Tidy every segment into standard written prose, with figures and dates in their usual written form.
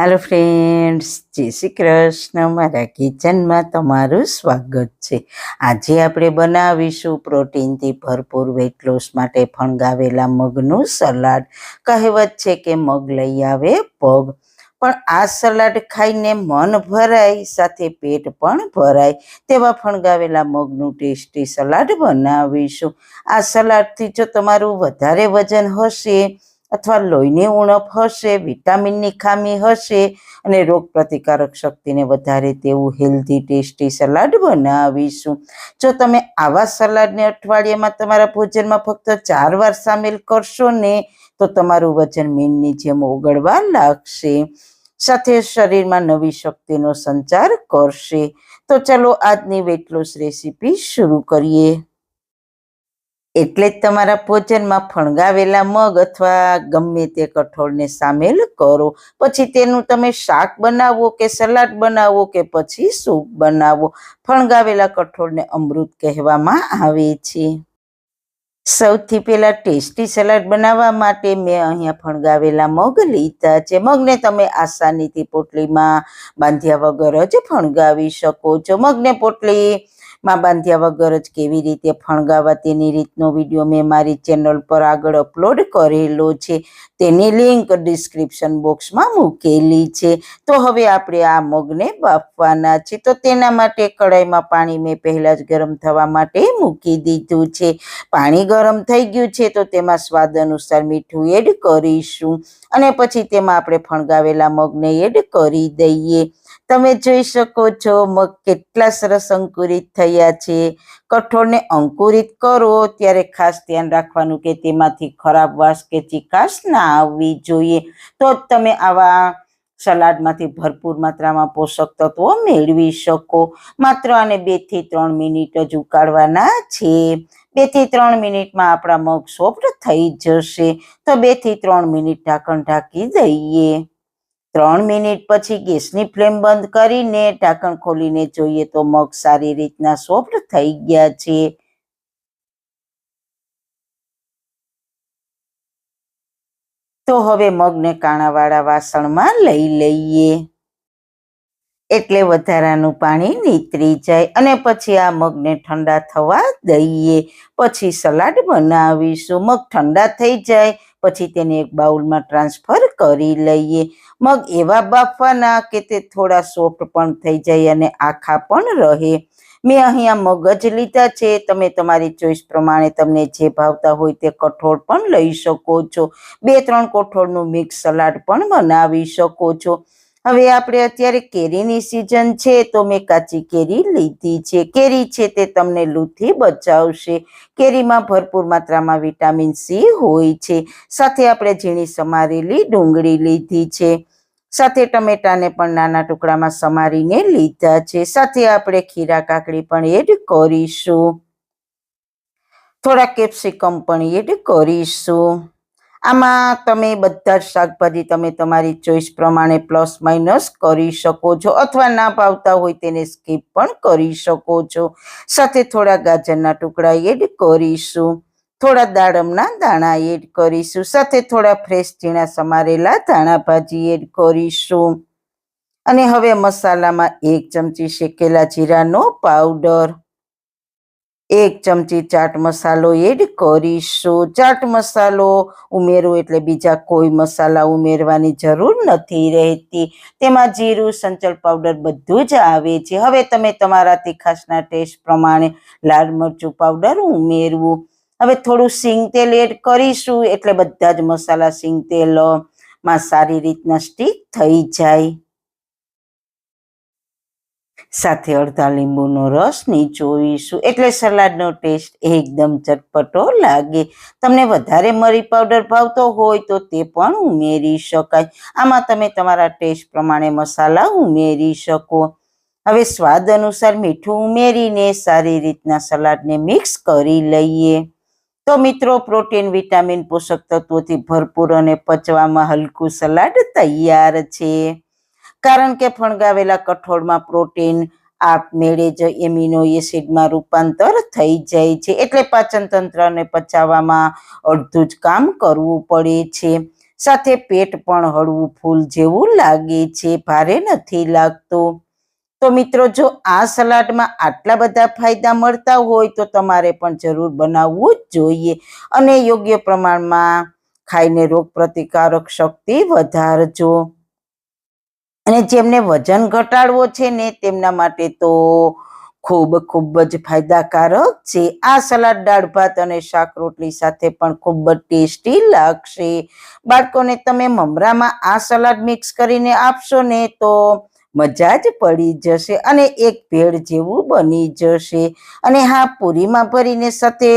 Hello friends, જય શ્રી કૃષ્ણ. મારા કિચનમાં તમારું સ્વાગત છે. આજે આપણે બનાવીશું પ્રોટીનથી ભરપૂર વેટ લોસ માટે ફણગાવેલા મગનું સલાડ. કહેવત છે કે મગ લઈ આવે પગ, પણ આ સલાડ ખાઈને મન ભરાય, સાથે પેટ પણ ભરાય તેવા ફણગાવેલા મગનું ટેસ્ટી સલાડ બનાવીશું. આ સલાડથી જો તમારું વધારે વજન હશે અથવા લોહીની ઉણપ હશે, વિટામિનની ખામી હશે અને રોગ પ્રતિકારક શક્તિને વધારે તેવું હેલ્ધી ટેસ્ટી સલાડ બનાવીશું. જો તમે આવા સલાડને અઠવાડિયામાં તમારા ભોજનમાં ફક્ત 4 વાર સામેલ કરશો ને, તો તમારું વજન મીણની જેમ ઓગળવા લાગશે, સાથે શરીરમાં નવી શક્તિનો સંચાર કરશે. તો ચલો આજની વેટ લોસ રેસીપી શરૂ કરીએ. એટલે જ તમારા ભોજનમાં ફણગાવેલા મગ અથવા ગમે તે કઠોળને સામેલ કરો. પછી તેનું તમે શાક બનાવો કે સલાડ બનાવો કે પછી સૂપ બનાવો, ફણગાવેલા કઠોળને અમૃત કહેવામાં આવે છે. સૌથી પહેલા ટેસ્ટી સલાડ બનાવવા માટે મેં અહીંયા ફણગાવેલા મગ લીધા છે. મગને તમે આસાનીથી પોટલીમાં બાંધ્યા વગર જ ફણગાવી શકો છો. મગને પોટલીમાં બાંધ્યા વગર જ કેવી રીતે ફણગાવવા તેની રીતનો વિડીયો મેં મારી ચેનલ પર આગળ અપલોડ કરેલો છે. તેની લિંક ડિસ્ક્રિપ્શન બોક્સમાં મૂકેલી છે. તો હવે આપણે આ મગને બાફવાના છે. તો તેના માટે કઢાઈમાં પાણી મેં પહેલાં જ ગરમ થવા માટે મૂકી દીધું છે. પાણી ગરમ થઈ ગયું છે તો તેમાં સ્વાદ અનુસાર મીઠું એડ કરીશું અને પછી તેમાં આપણે ફણગાવેલા મગને એડ કરી દઈએ. તમે જોઈ શકો છો મગ કેટલા સરસ અંકુરિત થયા છે. કઠોળને અંકુરિત કરો ત્યારે ખાસ ધ્યાન રાખવાનું કે તેમાંથી ખરાબ વાસ કે ચીકાશ ના આવવી જોઈએ. તો જ તમે આવા સલાડમાંથી ભરપૂર માત્રામાં પોષક તત્વો મેળવી શકો. માત્ર આને 2 થી 3 મિનિટ જ ઉકાળવાના છે. 2 થી 3 મિનિટમાં આપણા મગ સોફ્ટ થઈ જશે. તો 2 થી 3 મિનિટ ઢાંકણ ઢાંકી દઈએ. 3 મિનિટ પછી ગેસની ફ્લેમ બંધ કરીને ઢાંકણ ખોલીને જોઈએ તો મગ સારી રીતના સોફ્ટ થઈ ગયા છે. તો હવે મગને કાણાવાળા વાસણમાં લઈ લઈએ, એટલે વધારાનું પાણી નીતરી જાય અને પછી આ મગને ઠંડા થવા દઈએ. પછી સલાડ બનાવીશું. મગ ઠંડા થઈ જાય પછી તેને એક બાઉલમાં ટ્રાન્સફર કરી લઈએ. મગ એવા બાફવાના કે તે થોડા સોફ્ટ પણ થઈ જાય અને આખા પણ રહે. મેં અહીંયા મગ જ લીધા છે. તમે તમારી ચોઈસ પ્રમાણે તમને જે ભાવતા હોય તે કઠોળ પણ લઈ શકો છો. 2-3 કઠોળનું મિક્સ સલાડ પણ બનાવી શકો છો. હવે આપણે અત્યારે કેરીની સિઝન છે તો મેં કાચી કેરી લીધી છે. કેરી છે તે તમને લૂથી બચાવશે. કેરીમાં ભરપૂર માત્રામાં વિટામિન સી હોય છે. સાથે આપણે ઝીણી સમારેલી ડુંગળી લીધી છે. સાથે ટમેટાને પણ નાના ટુકડામાં સમારીને લીધા છે. સાથે આપણે ખીરા કાકડી પણ એડ કરીશું. થોડા કેપ્સિકમ પણ એડ કરીશું. આમાં તમે બધા જ શાકભાજી તમે તમારી ચોઈસ પ્રમાણે પ્લસ માઇનસ કરી શકો છો અથવા ના ભાવતા હોય તેને સ્કીપ પણ કરી શકો છો. સાથે થોડા ગાજરના ટુકડા એડ કરીશું. થોડા દાડમના દાણા એડ કરીશું. સાથે થોડા ફ્રેશ ઝીણા સમારેલા ધાણા ભાજી એડ કરીશું. અને હવે મસાલામાં 1 ચમચી શેકેલા જીરાનો પાવડર, 1 ચમચી ચાટ મસાલો એડ કરીશું. ચાટ મસાલો ઉમેરો એટલે બીજા કોઈ મસાલા ઉમેરવાની જરૂર નથી રહેતી. તેમાં જીરું, સંચળ પાવડર બધું જ આવે છે. હવે તમે તમારા તીખાશના ટેસ્ટ પ્રમાણે લાલ મરચું પાવડર ઉમેરવું. હવે થોડું સિંગ તેલ એડ કરીશું એટલે બધા જ મસાલા સિંગ તેલમાં સારી રીતના સ્ટીક થઈ જાય. સાથે અડધા લીંબુનો રસ નીચોવીશું એટલે સલાડનો ટેસ્ટ એકદમ ચટપટો લાગે. તમને વધારે મરી પાવડર ભાવતો હોય તો તે પણ ઉમેરી શકાય. આમાં તમે તમારા ટેસ્ટ પ્રમાણે મસાલા ઉમેરી શકો. હવે સ્વાદ અનુસાર મીઠું ઉમેરીને સારી રીતના સલાડને મિક્સ કરી લઈએ. તો મિત્રો, પ્રોટીન, વિટામિન, પોષક તત્વોથી ભરપૂર અને પચવામાં હલકું સલાડ તૈયાર છે. કારણ કે ફણગાવેલા કઠોળમાં પ્રોટીન આપમેળે જ એમિનો એસિડમાં રૂપાંતર થઈ જાય છે. એટલે પાચન તંત્રને પચાવવામાં અડધું જ કામ કરવું પડે છે. સાથે પેટ પણ હળવું ફૂલ જેવું લાગે છે, ભારે નથી લાગતું. તો મિત્રો, જો આ સલાડમાં આટલા બધા ફાયદા મળતા હોય તો તમારે પણ જરૂર બનાવવું જ જોઈએ અને યોગ્ય પ્રમાણમાં ખાઈને રોગ પ્રતિકારક શક્તિ વધારજો. અને જેમને વજન ઘટાડવો છે ને તેમના માટે તો ખૂબ જ ફાયદાકારક છે. આ સલાડ દાળ ભાત અને શાક રોટલી સાથે પણ ખૂબ જ ટેસ્ટી લાગશે. બાળકોને તમે મમરામાં આ સલાડ મિક્સ કરીને આપશો ને તો મજા જ પડી જશે અને એક ભેળ જેવું બની જશે. અને હા, પૂરીમાં ભરીને સાથે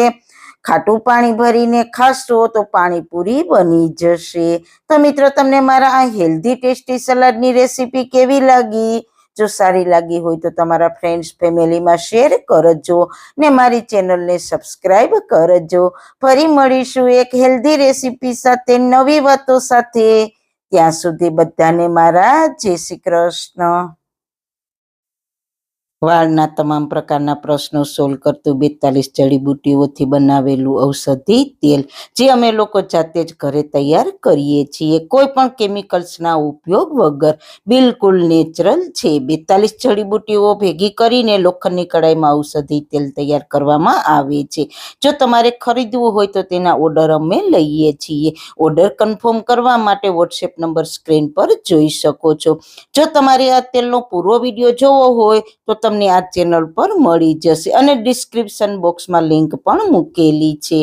ખાટું પાણી ભરીને ખાશો તો પાણીપુરી બની જશે. તો મિત્રો, તમને મારા આ હેલ્ધી ટેસ્ટી સલાડની રેસીપી કેવી લાગી? જો સારી લાગી હોય તો તમારા ફ્રેન્ડ્સ ફેમિલીમાં શેર કરજો ને મારી ચેનલને સબસ્ક્રાઈબ કરજો. ફરી મળીશું એક હેલ્ધી રેસીપી સાથે, નવી વાતો સાથે. ત્યાં સુધી બધાને મારા જય શ્રી કૃષ્ણ. વાળના તમામ પ્રકારના પ્રશ્નો સોલ્વ કરતું 42 જડીબુટ્ટીઓથી બનાવેલું ઔષધિ તેલ, જે અમે લોકો જાતે જ ઘરે તૈયાર કરીએ છીએ, કોઈ પણ કેમિકલ્સના ઉપયોગ વગર, બિલકુલ નેચરલ છે. 42 જડીબુટ્ટીઓ ભેગી કરીને લોખંડની કડાઈમાં ઔષધિ તેલ તૈયાર કરવામાં આવે છે. જો તમારે ખરીદવું હોય તો તેના ઓર્ડર અમે લઈએ છીએ. ઓર્ડર કન્ફર્મ કરવા માટે વોટ્સએપ નંબર સ્ક્રીન પર જોઈ શકો છો. જો તમારે આ તેલનો પૂરો વિડીયો જોવો હોય તો તમને આ ચેનલ પર મળી જશે અને ડિસ્ક્રિપ્શન બોક્સમાં લિંક પણ મૂકેલી છે.